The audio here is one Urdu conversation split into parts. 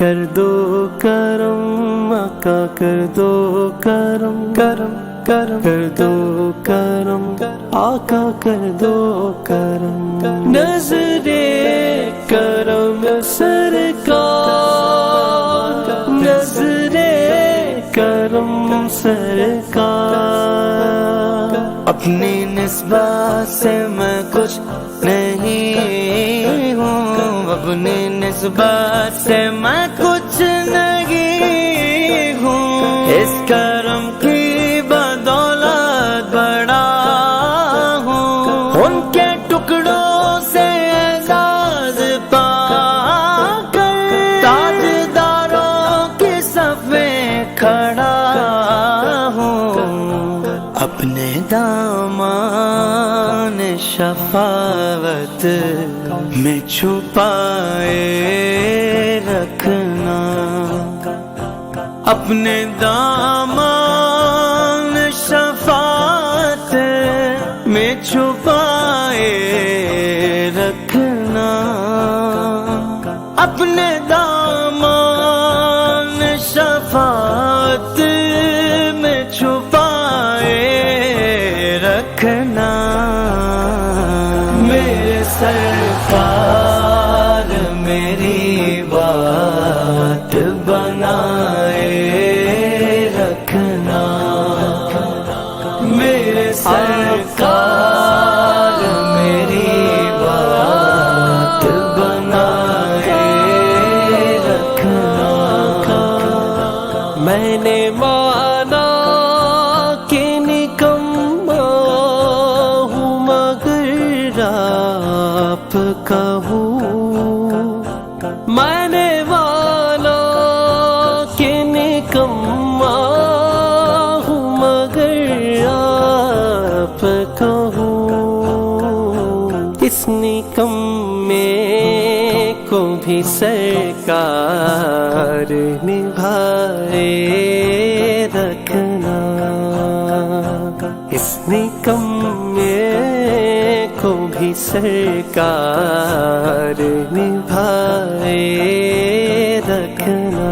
کر دو کرم آقا، کر دو کرم، کرم کرم کر دو کرم آقا، کر دو کرم، نظر کرم سرکار، نظر کرم سرکار، اپنی نسبت سے میں کچھ نہیں ہوں، اپنی نسبت سے میں کچھ نہیں ہوں، اس کرم کی بدولت بڑا ہوں، ان کے ٹکڑوں سے اعزاز پا کر تاجداروں کی صف میں کھڑا ہوں، اپنے دامان شفاعت میں چھپائے رکھنا، اپنے دامان شفاعت میں چھپائے رکھنا، اپنے دامان شفاعت میں چھپائے رکھنا، میرے سرکار میری بات بنائے رکھنا، میرے سرکار میری بات بنائے رکھنا، میں نے مانا کہ نکما ہوں مگر آپ کا ہوں، میں نے مانا کہ نکما ہوں مگر آپ کا ہوں، اس نکمے کو بھی سرکار نبھائے رکھنا، اس نکمے کو بھی سرکار نبھائے رکھنا،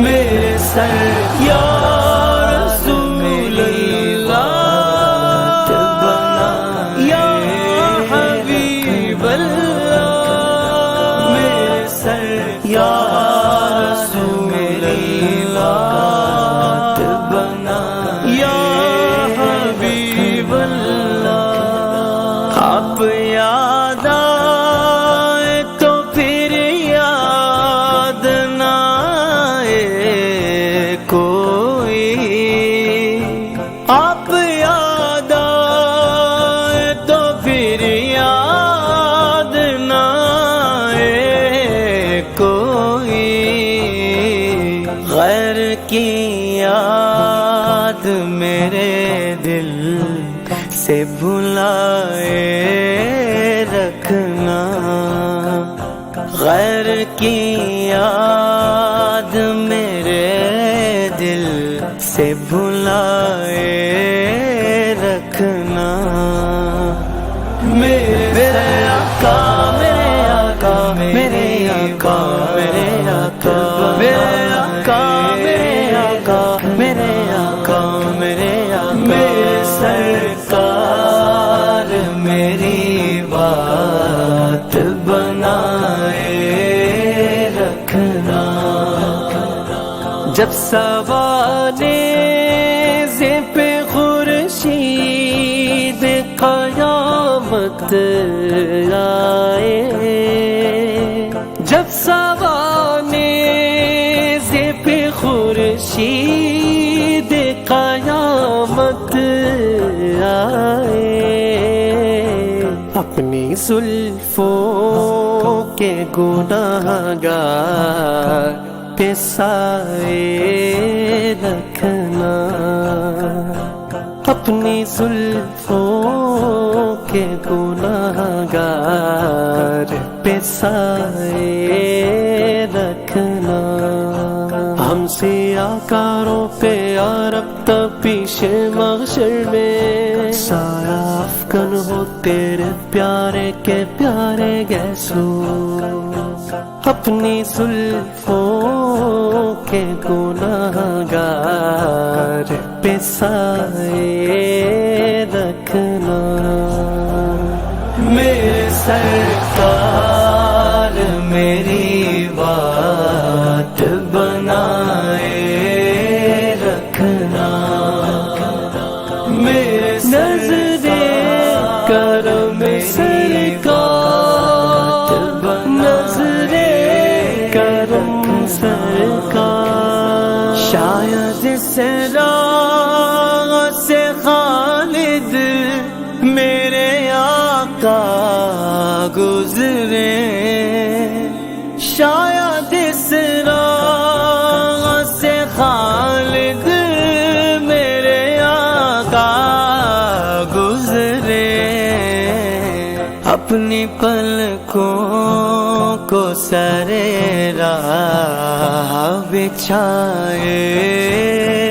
میرے سر یا رسول اللہ یا حبیب اللہ، میرے سر یا رسول اللہ یا حبیب اللہ، آپ یاد آئے تو پھر یاد نہ آئے کوئی، آپ یاد آئے تو پھر یاد نہ آئے کوئی، غیر کی یاد میرے دل سے بھلائے رکھنا، غیر کی یاد میرے دل سے بھلائے رکھنا، میرے آقا میرے آقا میرے آقا میرے آقا میرے آقا میرے آقا میرے آقا میرے آقا، میرے سرکار میری بات بنائے رکھنا، جب سوانح پہ خورشید قیامت آئے، جب سوانح پہ خورشید قیامت آئے، اپنی زلفوں کے گناہگار پہ سائے رکھنا، اپنی زلفوں کے گناہگار پہ سائے رکھنا، ہم سیاکاروں پہ یارب تپیش محشر میں سایہ افکن ہو تیرے پیارے کے پیارے گیسو، اپنی زلفوں کے گناہگار پہ سائے رکھنا، میرے سرکار میری بات بنائے رکھنا، میرے نظرِ کرم سرکار، نظرِ کرم سرکار، شاید اس راہ سے خالد میرے آقا گزرے، شاید اس راہ سے خالد میرے آقا گزرے، اپنی پلکوں کو سرے راہ بچھائے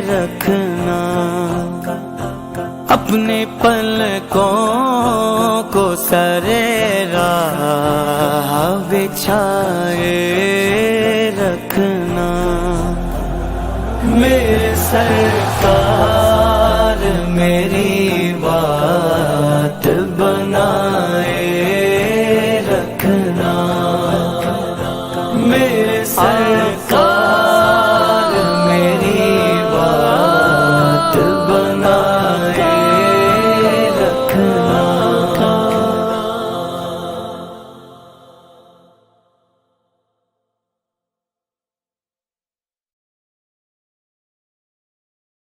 رکھنا، اپنی پلکوں کو سرے راہ بچھائے رکھنا، میرے سرکار میری بات بنائے